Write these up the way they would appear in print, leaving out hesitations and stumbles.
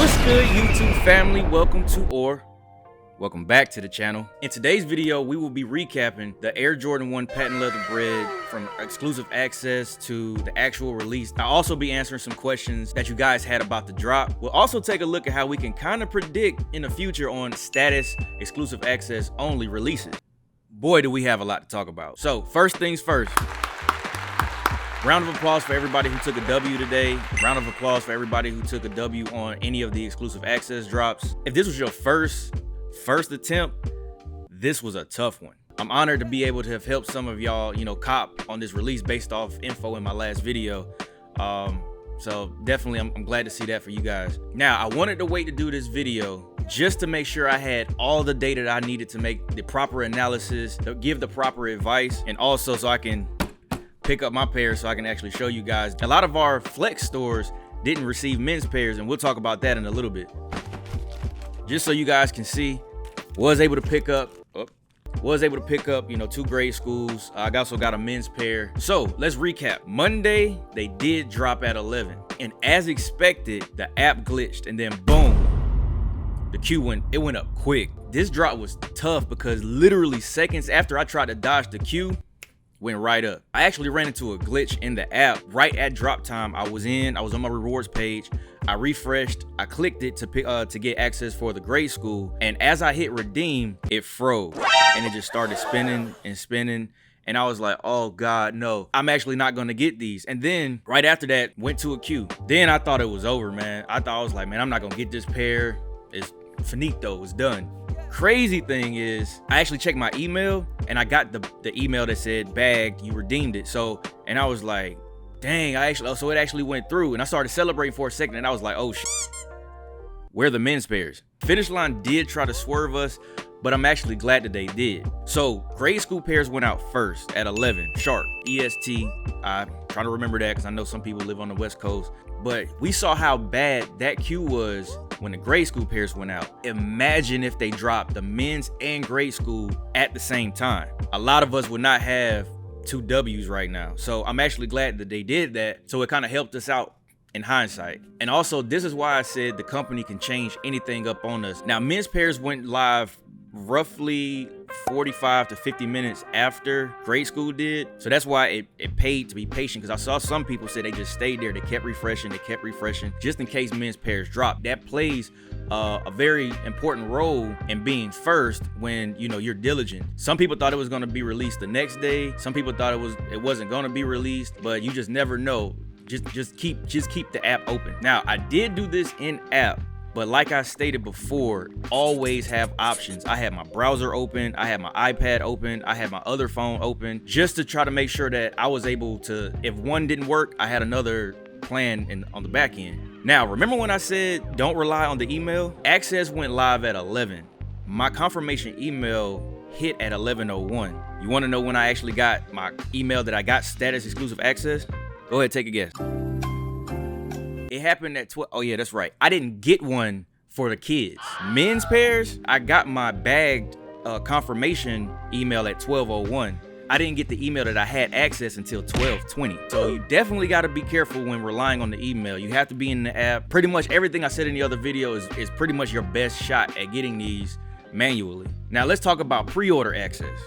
What's good, YouTube family? Welcome back to the channel. In today's video, we will be recapping the Air Jordan 1 patent leather Bred from exclusive access to the actual release. I'll also be answering some questions that you guys had about the drop. We'll also take a look at how we can kind of predict in the future on status exclusive access only releases. Boy, do we have a lot to talk about. So first things first. Round of applause for everybody who took a W today. Round of applause for everybody who took a W on any of the exclusive access drops. If this was your first attempt, this was a tough one. I'm honored to be able to have helped some of y'all, cop on this release based off info in my last video. So definitely I'm glad to see that for you guys. Now, I wanted to wait to do this video just to make sure I had all the data that I needed to make the proper analysis, to give the proper advice, and also so I can pick up my pairs so I can actually show you guys. A lot of our flex stores didn't receive men's pairs, and we'll talk about that in a little bit. Just so you guys can see, was able to pick up, two grade schools. I also got a men's pair. So let's recap. Monday, they did drop at 11. And as expected, the app glitched and then boom, the queue went up quick. This drop was tough because literally seconds after I tried to dodge the queue, went right up. I actually ran into a glitch in the app right at drop time. I was on my rewards page. I refreshed, I clicked it to get access for the grade school, and as I hit redeem, it froze and it just started spinning and spinning, and I was like, oh god, no, I'm actually not gonna get these. And then right after that, went to a queue. Then I thought it was over, man. I was like, man, I'm not gonna get this pair. It's finito, it's done. Crazy thing is, I actually checked my email and I got the email that said bagged, you redeemed it. So, and I was like, dang, so it actually went through, and I started celebrating for a second, and I was like, oh shit, where are the men's pairs? Finish Line did try to swerve us, but I'm actually glad that they did. So grade school pairs went out first at 11 sharp, EST. I'm trying to remember that because I know some people live on the West Coast, but we saw how bad that queue was when the grade school pairs went out. Imagine if they dropped the men's and grade school at the same time. A lot of us would not have 2 W's right now. So I'm actually glad that they did that. So it kind of helped us out in hindsight. And also, this is why I said the company can change anything up on us. Now, men's pairs went live roughly 45 to 50 minutes after grade school did. So that's why it paid to be patient, because I saw some people say they just stayed there. They kept refreshing, just in case men's pairs dropped. That plays a very important role in being first when you're diligent. Some people thought it was going to be released the next day. Some people thought it wasn't going to be released, but you just never know. Just keep the app open. Now, I did do this in app, but like I stated before, always have options. I had my browser open, I had my iPad open, I had my other phone open, just to try to make sure that I was able to, if one didn't work, I had another plan on the back end. Now, remember when I said don't rely on the email? Access went live at 11. My confirmation email hit at 11:01. You want to know when I actually got my email that I got status exclusive access? Go ahead, take a guess. It happened at 12. Oh yeah, that's right. I didn't get one for the kids. Men's pairs, I got my bagged confirmation email at 12:01. I didn't get the email that I had access until 12:20. So you definitely got to be careful when relying on the email. You have to be in the app. Pretty much everything I said in the other video is pretty much your best shot at getting these manually. Now let's talk about pre-order access.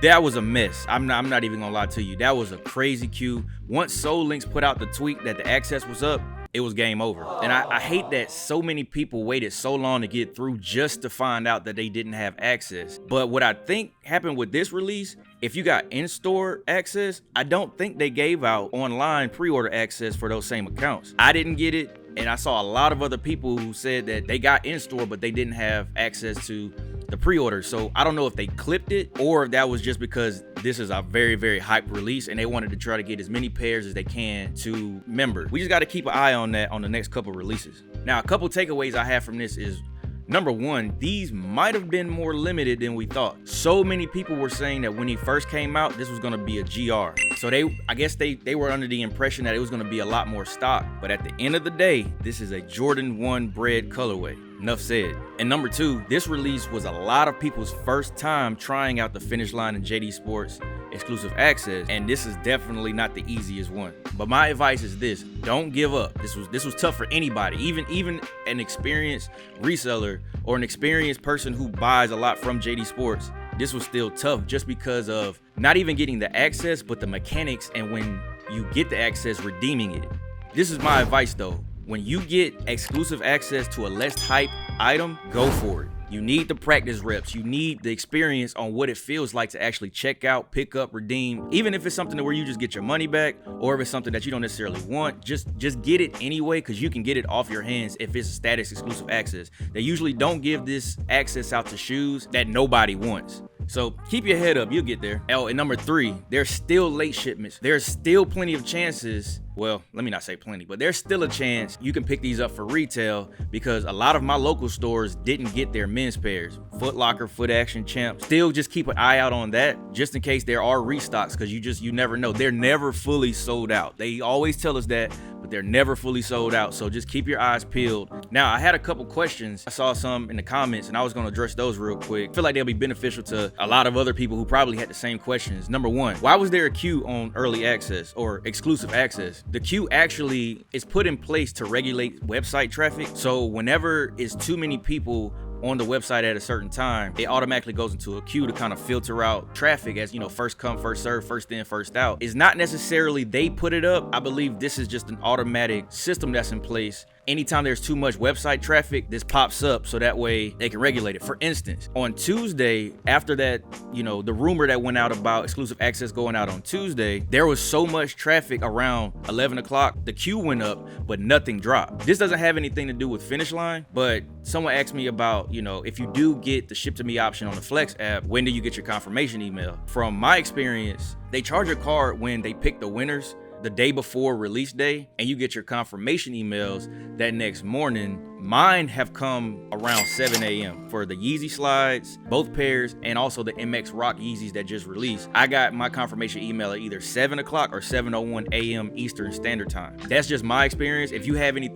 That was a mess. I'm not even gonna lie to you. That was a crazy queue. Once Soul Links put out the tweet that the access was up, it was game over. And I hate that so many people waited so long to get through just to find out that they didn't have access. But what I think happened with this release, if you got in-store access, I don't think they gave out online pre-order access for those same accounts. I didn't get it, and I saw a lot of other people who said that they got in-store, but they didn't have access to the pre-order. So I don't know if they clipped it or if that was just because this is a very, very hyped release and they wanted to try to get as many pairs as they can to members. We just got to keep an eye on that on the next couple releases. Now, a couple takeaways I have from this is, number one, these might have been more limited than we thought. So many people were saying that when he first came out, this was going to be a GR. So I guess they were under the impression that it was going to be a lot more stock. But at the end of the day, this is a Jordan 1 Bred colorway. Enough said. And number two, this release was a lot of people's first time trying out the Finish Line and JD Sports exclusive access, and this is definitely not the easiest one. But my advice is this: don't give up. This was tough for anybody, even an experienced reseller or an experienced person who buys a lot from JD Sports. This was still tough just because of not even getting the access, but the mechanics, and when you get the access, redeeming it. This is my advice though. When you get exclusive access to a less hype item, go for it. You need the practice reps. You need the experience on what it feels like to actually check out, pick up, redeem. Even if it's something where you just get your money back, or if it's something that you don't necessarily want, just get it anyway, because you can get it off your hands if it's status exclusive access. They usually don't give this access out to shoes that nobody wants. So keep your head up, you'll get there. Oh, and number 3, there's still late shipments. There's still plenty of chances. Well, let me not say plenty, but there's still a chance you can pick these up for retail, because a lot of my local stores didn't get their men's pairs. Foot Locker, Foot Action, Champ. Still just keep an eye out on that just in case there are restocks, because you never know. They're never fully sold out. They always tell us that, but they're never fully sold out. So just keep your eyes peeled. Now, I had a couple questions. I saw some in the comments and I was going to address those real quick. I feel like they'll be beneficial to a lot of other people who probably had the same questions. Number 1, why was there a queue on early access or exclusive access? The queue actually is put in place to regulate website traffic. So whenever it's too many people on the website at a certain time, it automatically goes into a queue to kind of filter out traffic as, first come, first serve, first in, first out. It's not necessarily they put it up. I believe this is just an automatic system that's in place. Anytime there's too much website traffic, this pops up so that way they can regulate it. For instance, on Tuesday, after that, the rumor that went out about exclusive access going out on Tuesday, there was so much traffic around 11 o'clock, the queue went up, but nothing dropped. This doesn't have anything to do with Finish Line, but someone asked me about, if you do get the ship to me option on the Flex app, when do you get your confirmation email? From my experience, they charge a card when they pick the winners the day before release day, and you get your confirmation emails that next morning. Mine have come around 7 a.m. for the Yeezy slides, both pairs, and also the MX Rock Yeezys that just released. I got my confirmation email at either 7 o'clock or 7:01 a.m. Eastern Standard Time. That's just my experience. If you have any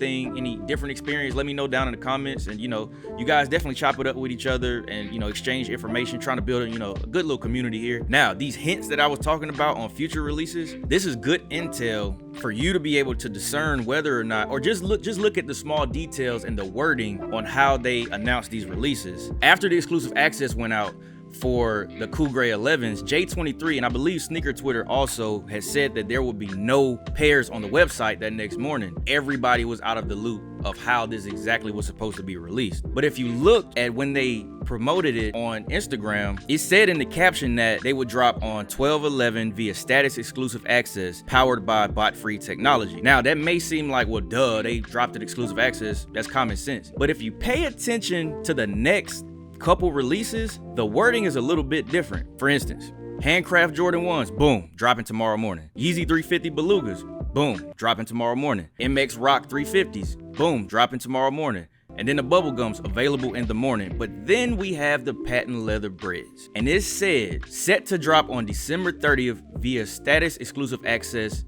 different experience, let me know down in the comments. And you guys definitely chop it up with each other and exchange information, trying to build a good little community here. Now, these hints that I was talking about on future releases, this is good intel for you to be able to discern whether or not, or just look at the small details and the wording on how they announce these releases. After the exclusive access went out for the Cool Gray 11s, J23 and I believe Sneaker Twitter also has said that there would be no pairs on the website that next morning. Everybody was out of the loop of how this exactly was supposed to be released. But if you look at when they promoted it on Instagram, it said in the caption that they would drop on 12/11 via status exclusive access powered by bot-free technology. Now, that may seem like, well, duh, they dropped it exclusive access. That's common sense. But if you pay attention to the next couple releases, the wording is a little bit different. For instance, Handcraft Jordan 1s, boom, dropping tomorrow morning. Yeezy 350 Belugas, boom, dropping tomorrow morning. MX Rock 350s, boom, dropping tomorrow morning. And then the bubblegums available in the morning. But then we have the patent leather Breds. And it said set to drop on December 30th via status exclusive access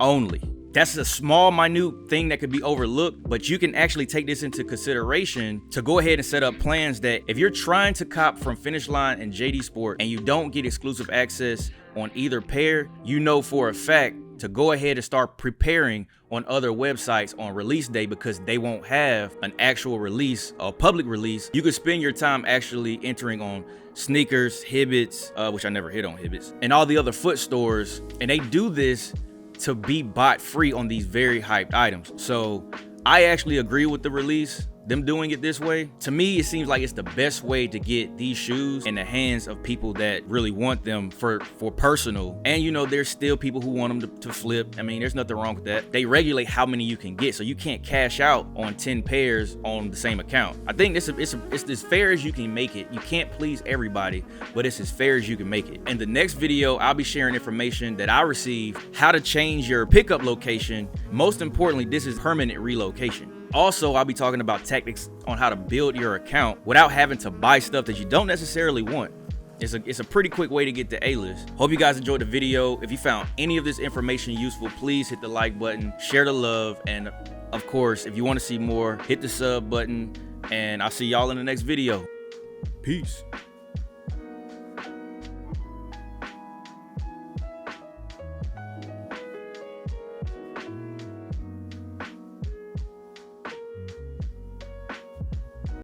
only. That's a small, minute thing that could be overlooked, but you can actually take this into consideration to go ahead and set up plans that if you're trying to cop from Finish Line and JD Sport and you don't get exclusive access on either pair, for a fact to go ahead and start preparing on other websites on release day, because they won't have an actual release, a public release. You could spend your time actually entering on Sneakers, Hibbits, which I never hit on Hibbits, and all the other foot stores, and they do this to be bot free on these very hyped items. So I actually agree with the release, them doing it this way. To me, it seems like it's the best way to get these shoes in the hands of people that really want them for personal. And there's still people who want them to flip. I mean, there's nothing wrong with that. They regulate how many you can get, so you can't cash out on 10 pairs on the same account. I think it's as fair as you can make it. You can't please everybody, but it's as fair as you can make it. In the next video, I'll be sharing information that I received, how to change your pickup location. Most importantly, this is permanent relocation. Also, I'll be talking about tactics on how to build your account without having to buy stuff that you don't necessarily want. It's a pretty quick way to get to A-list. Hope you guys enjoyed the video. If you found any of this information useful, please hit the like button, share the love, and of course, if you want to see more, hit the sub button, and I'll see y'all in the next video. Peace.